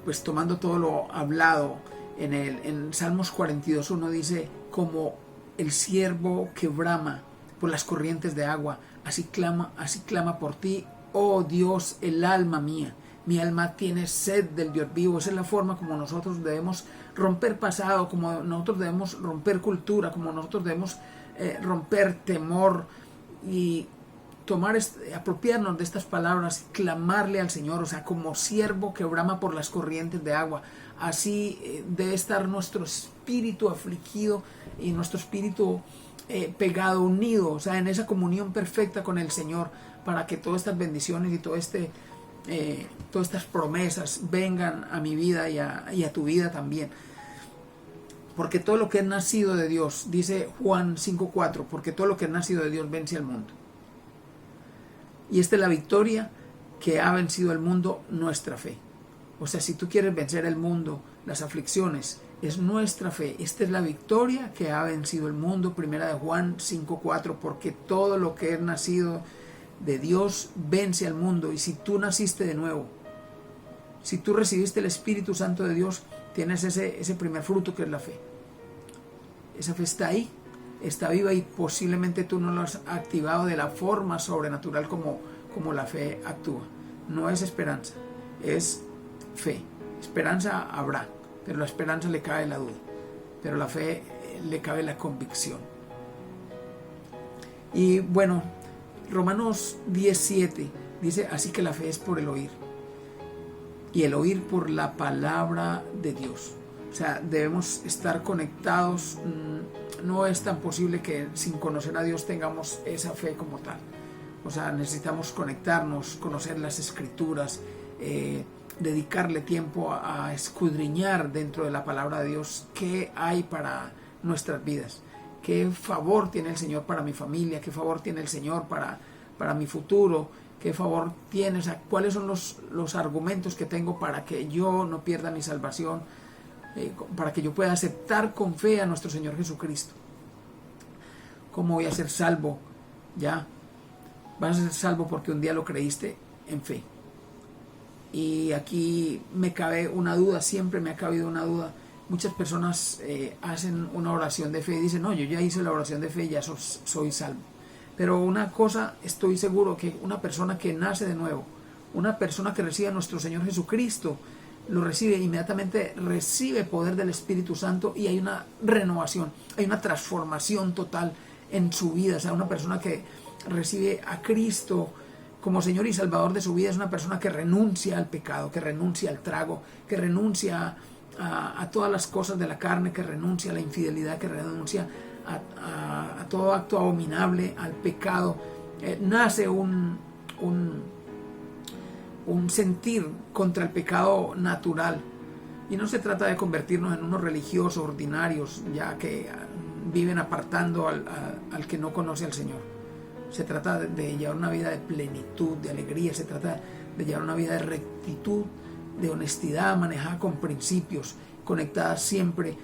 pues tomando todo lo hablado en Salmos 42:1 dice, como el ciervo que brama por las corrientes de agua, así clama por ti, oh Dios, el alma mía. Mi alma tiene sed del Dios vivo. Esa es la forma como nosotros debemos romper pasado, como nosotros debemos romper cultura, como nosotros debemos romper temor y apropiarnos de estas palabras, clamarle al Señor, o sea, como siervo que brama por las corrientes de agua. Así debe estar nuestro espíritu afligido y nuestro espíritu pegado, unido, o sea, en esa comunión perfecta con el Señor, para que todas estas bendiciones y todas estas promesas vengan a mi vida y a tu vida también. Porque todo lo que es nacido de Dios, dice Juan 5:4, porque todo lo que es nacido de Dios vence al mundo. Y esta es la victoria que ha vencido el mundo, nuestra fe. O sea, si tú quieres vencer el mundo, las aflicciones, es nuestra fe. Esta es la victoria que ha vencido el mundo, primera de Juan 5:4, porque todo lo que es nacido de Dios vence al mundo. Y si tú naciste de nuevo, si tú recibiste el Espíritu Santo de Dios, tienes ese primer fruto que es la fe. Esa fe está ahí, está viva, y posiblemente tú no lo has activado de la forma sobrenatural como la fe actúa. No es esperanza, es fe. Esperanza habrá, pero la esperanza le cabe la duda, pero la fe le cabe la convicción. Y bueno, Romanos 10:7 dice, así que la fe es por el oír, y el oír por la palabra de Dios. O sea, debemos estar conectados. No es tan posible que sin conocer a Dios tengamos esa fe como tal. O sea, necesitamos conectarnos, conocer las Escrituras, dedicarle tiempo a escudriñar dentro de la palabra de Dios qué hay para nuestras vidas, qué favor tiene el Señor para mi familia, qué favor tiene el Señor para mi futuro, qué favor tiene, o sea, cuáles son los argumentos que tengo para que yo no pierda mi salvación, para que yo pueda aceptar con fe a nuestro Señor Jesucristo. ¿Cómo voy a ser salvo? Ya, vas a ser salvo porque un día lo creíste en fe. Y aquí me cabe una duda, siempre me ha cabido una duda. Muchas personas hacen una oración de fe y dicen, no, yo ya hice la oración de fe y ya soy salvo. Pero una cosa estoy seguro, que una persona que nace de nuevo, una persona que recibe a nuestro Señor Jesucristo, lo recibe, inmediatamente recibe poder del Espíritu Santo y hay una renovación, hay una transformación total en su vida. O sea, una persona que recibe a Cristo como Señor y Salvador de su vida es una persona que renuncia al pecado, que renuncia al trago, que renuncia a todas las cosas de la carne, que renuncia a la infidelidad, que renuncia a todo acto abominable, al pecado. Nace un sentir contra el pecado natural, y no se trata de convertirnos en unos religiosos ordinarios ya que viven apartando al que no conoce al Señor. Se trata de llevar una vida de plenitud, de alegría, se trata de llevar una vida de rectitud, de honestidad, manejada con principios, conectada siempre,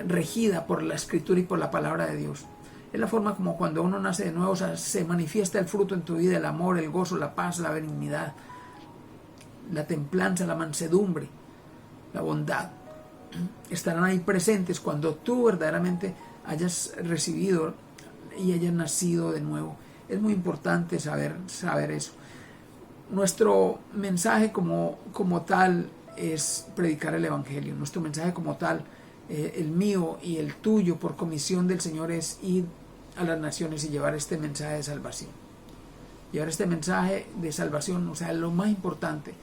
regida por la Escritura y por la palabra de Dios. Es la forma como cuando uno nace de nuevo, o sea, se manifiesta el fruto en tu vida, el amor, el gozo, la paz, la benignidad, la templanza, la mansedumbre, la bondad. Estarán ahí presentes cuando tú verdaderamente hayas recibido y hayas nacido de nuevo. Es muy importante saber eso. Nuestro mensaje como tal es predicar el Evangelio. Nuestro mensaje como tal, el mío y el tuyo por comisión del Señor, es ir a las naciones y llevar este mensaje de salvación. Llevar este mensaje de salvación, o sea, lo más importante,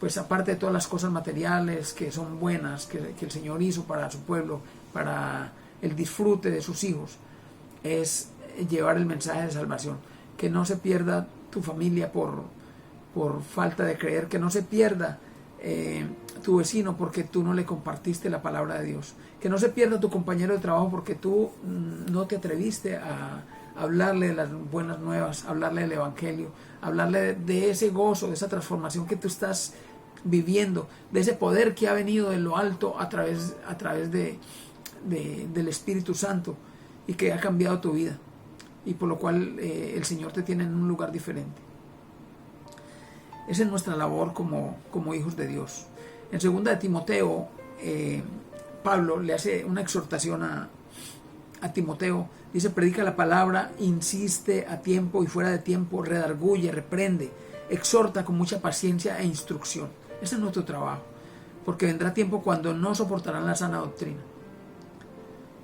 pues aparte de todas las cosas materiales que son buenas, que el Señor hizo para su pueblo, para el disfrute de sus hijos, es llevar el mensaje de salvación. Que no se pierda tu familia por falta de creer, que no se pierda tu vecino porque tú no le compartiste la palabra de Dios, que no se pierda tu compañero de trabajo porque tú no te atreviste a hablarle de las buenas nuevas, hablarle del evangelio, hablarle de ese gozo, de esa transformación que tú estás viviendo, de ese poder que ha venido de lo alto a través del Espíritu Santo y que ha cambiado tu vida, y por lo cual el Señor te tiene en un lugar diferente. Esa es nuestra labor como hijos de Dios. En 2 de Timoteo, Pablo le hace una exhortación a Timoteo. Dice: predica la palabra, insiste a tiempo y fuera de tiempo, redarguye, reprende, exhorta con mucha paciencia e instrucción. Ese es nuestro trabajo, porque vendrá tiempo cuando no soportarán la sana doctrina.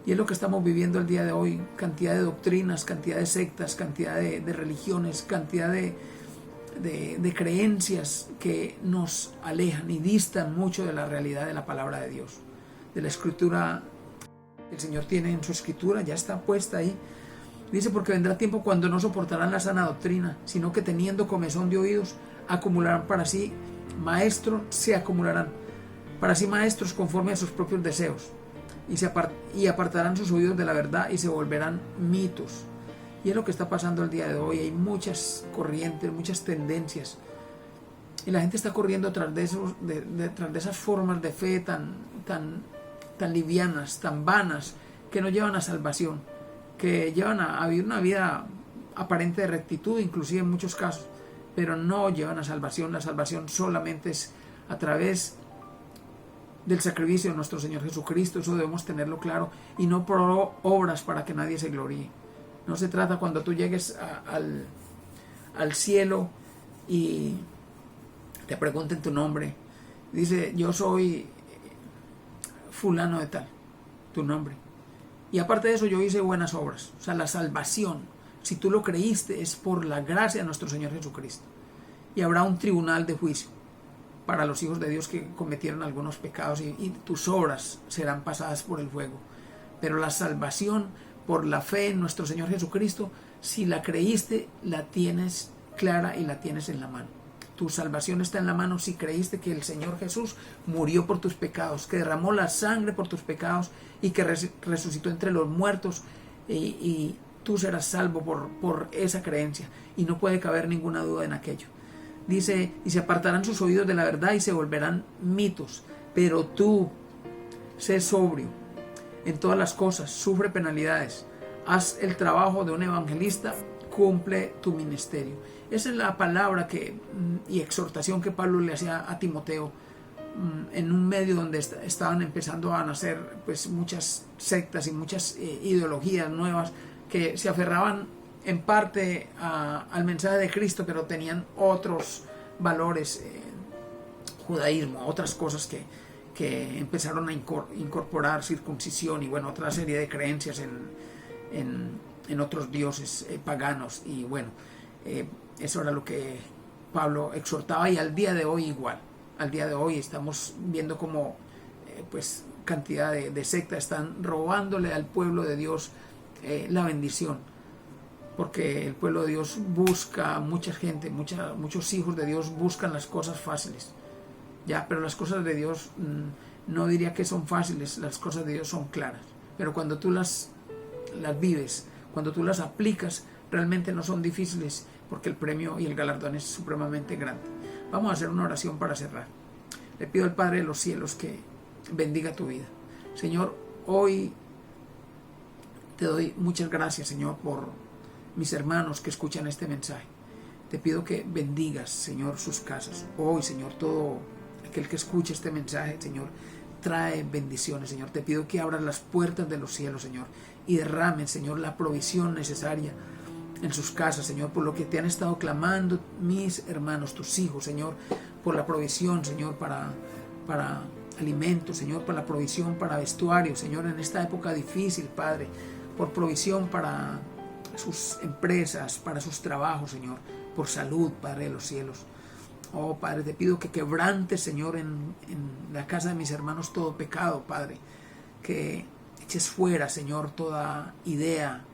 Y es lo que estamos viviendo el día de hoy: cantidad de doctrinas, cantidad de sectas, cantidad de religiones, cantidad de creencias que nos alejan y distan mucho de la realidad de la palabra de Dios, de la escritura que el Señor tiene en su escritura, ya está puesta ahí. Dice: porque vendrá tiempo cuando no soportarán la sana doctrina, sino que teniendo comezón de oídos, acumularán para sí maestros, se acumularán para sí maestros conforme a sus propios deseos, y apartarán sus oídos de la verdad y se volverán mitos. Y es lo que está pasando el día de hoy. Hay muchas corrientes, muchas tendencias, y la gente está corriendo tras de esas formas de fe tan livianas, tan vanas, que no llevan a salvación, que llevan a vivir una vida aparente de rectitud, inclusive en muchos casos, pero no llevan a salvación. La salvación solamente es a través del sacrificio de nuestro Señor Jesucristo. Eso debemos tenerlo claro, y no por obras para que nadie se gloríe. No se trata cuando tú llegues al cielo y te pregunten tu nombre. Dice: yo soy fulano de tal, tu nombre. Y aparte de eso, yo hice buenas obras. O sea, la salvación, si tú lo creíste, es por la gracia de nuestro Señor Jesucristo. Y habrá un tribunal de juicio para los hijos de Dios que cometieron algunos pecados, y tus obras serán pasadas por el fuego. Pero la salvación por la fe en nuestro Señor Jesucristo, si la creíste, la tienes clara y la tienes en la mano. Tu salvación está en la mano si creíste que el Señor Jesús murió por tus pecados, que derramó la sangre por tus pecados y que resucitó entre los muertos, y tú serás salvo por esa creencia, y no puede caber ninguna duda en aquello. Dice: y se apartarán sus oídos de la verdad y se volverán mitos. Pero tú, sé sobrio en todas las cosas, sufre penalidades, haz el trabajo de un evangelista, cumple tu ministerio. Esa es la palabra y exhortación que Pablo le hacía a Timoteo en un medio donde estaban empezando a nacer pues muchas sectas y muchas ideologías nuevas que se aferraban en parte al mensaje de Cristo, pero tenían otros valores, judaísmo, otras cosas que empezaron a incorporar circuncisión y bueno, otra serie de creencias en otros dioses paganos. Y bueno, eso era lo que Pablo exhortaba, y al día de hoy igual. Al día de hoy estamos viendo cómo pues cantidad de sectas están robándole al pueblo de Dios la bendición, porque el pueblo de Dios busca, mucha gente, muchos hijos de Dios buscan las cosas fáciles, ya, pero las cosas de Dios no diría que son fáciles. Las cosas de Dios son claras, pero cuando tú las vives, cuando tú las aplicas, realmente no son difíciles, porque el premio y el galardón es supremamente grande. Vamos a hacer una oración para cerrar. Le pido al Padre de los cielos que bendiga tu vida. Señor, hoy te doy muchas gracias, Señor, por mis hermanos que escuchan este mensaje. Te pido que bendigas, Señor, sus casas. Hoy, Señor, todo aquel que escuche este mensaje, Señor, trae bendiciones, Señor. Te pido que abras las puertas de los cielos, Señor, y derramen, Señor, la provisión necesaria en sus casas, Señor, por lo que te han estado clamando mis hermanos, tus hijos, Señor, por la provisión, Señor, para alimentos, Señor, para la provisión para vestuario, Señor, en esta época difícil, Padre, por provisión para sus empresas, para sus trabajos, Señor, por salud, Padre de los cielos. Oh, Padre, te pido que quebrantes, Señor, en la casa de mis hermanos todo pecado, Padre. Que eches fuera, Señor, toda idea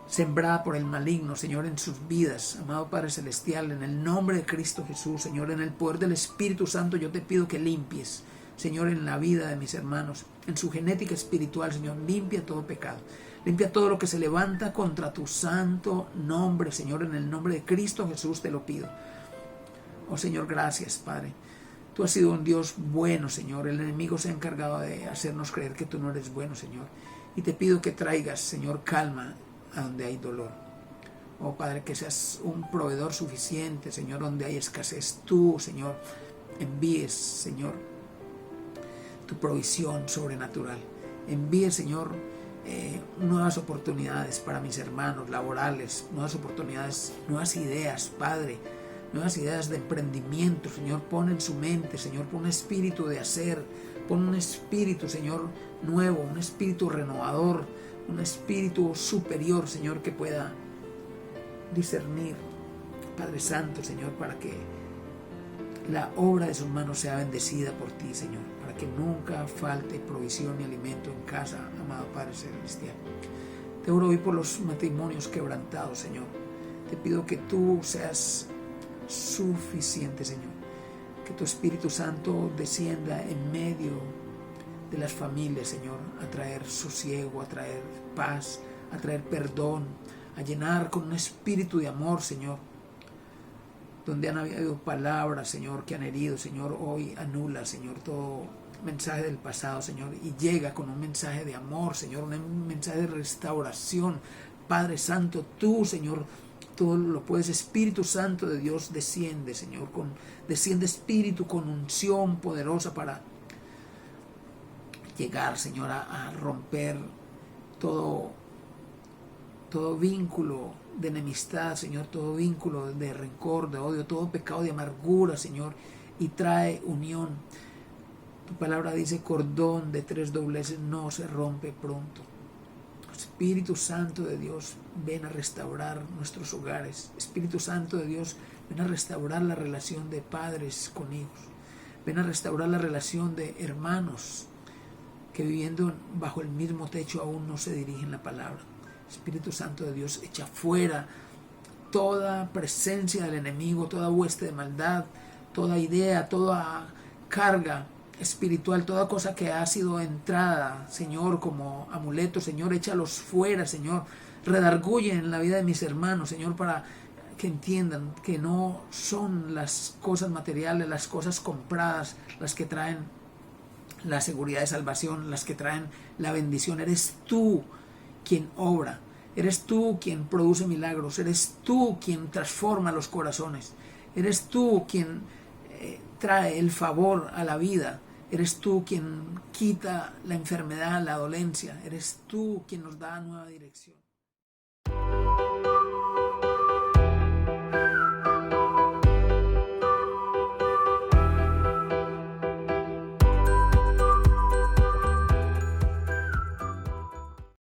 sembrada por el maligno, Señor, en sus vidas. Amado Padre Celestial, en el nombre de Cristo Jesús, Señor, en el poder del Espíritu Santo, yo te pido que limpies, Señor, en la vida de mis hermanos, en su genética espiritual, Señor, limpia todo pecado. Limpia todo lo que se levanta contra tu santo nombre, Señor, en el nombre de Cristo Jesús te lo pido. Oh Señor, gracias, Padre. Tú has sido un Dios bueno, Señor. El enemigo se ha encargado de hacernos creer que tú no eres bueno, Señor. Y te pido que traigas, Señor, calma a donde hay dolor. Oh Padre, que seas un proveedor suficiente, Señor, donde hay escasez. Tú, Señor, envíes, Señor, tu provisión sobrenatural. Envíes, Señor, nuevas oportunidades para mis hermanos laborales, nuevas oportunidades, nuevas ideas, Padre, nuevas ideas de emprendimiento, Señor. Pon en su mente, Señor, pon un espíritu de hacer, pon un espíritu, Señor, nuevo, un espíritu renovador, un espíritu superior, Señor, que pueda discernir, Padre Santo, Señor, para que la obra de sus manos sea bendecida por ti, Señor, para que nunca falte provisión ni alimento en casa, amado Padre Celestial. Te oro hoy por los matrimonios quebrantados, Señor. Te pido que tú seas suficiente, Señor. Que tu Espíritu Santo descienda en medio de las familias, Señor, a traer sosiego, a traer paz, a traer perdón, a llenar con un espíritu de amor, Señor. Donde han habido palabras, Señor, que han herido, Señor, hoy anula, Señor, todo mensaje del pasado, Señor, y llega con un mensaje de amor, Señor, un mensaje de restauración. Padre Santo, tú, Señor, todo lo puedes. Espíritu Santo de Dios, desciende, Señor, desciende Espíritu con unción poderosa para llegar, Señor, a romper todo vínculo de enemistad, Señor, todo vínculo de rencor, de odio, todo pecado de amargura, Señor, y trae unión. Tu palabra dice: cordón de 3 dobleces no se rompe pronto. Espíritu Santo de Dios, ven a restaurar nuestros hogares. Espíritu Santo de Dios, ven a restaurar la relación de padres con hijos. Ven a restaurar la relación de hermanos que viviendo bajo el mismo techo aún no se dirigen la palabra. Espíritu Santo de Dios, echa fuera toda presencia del enemigo, toda hueste de maldad, toda idea, toda carga espiritual, toda cosa que ha sido entrada, Señor, como amuleto, Señor, échalos fuera, Señor. Redarguye en la vida de mis hermanos, Señor, para que entiendan que no son las cosas materiales, las cosas compradas, las que traen la seguridad de salvación, las que traen la bendición. Eres tú quien obra, eres tú quien produce milagros, eres tú quien transforma los corazones, eres tú quien trae el favor a la vida, eres tú quien quita la enfermedad, la dolencia, eres tú quien nos da nueva dirección.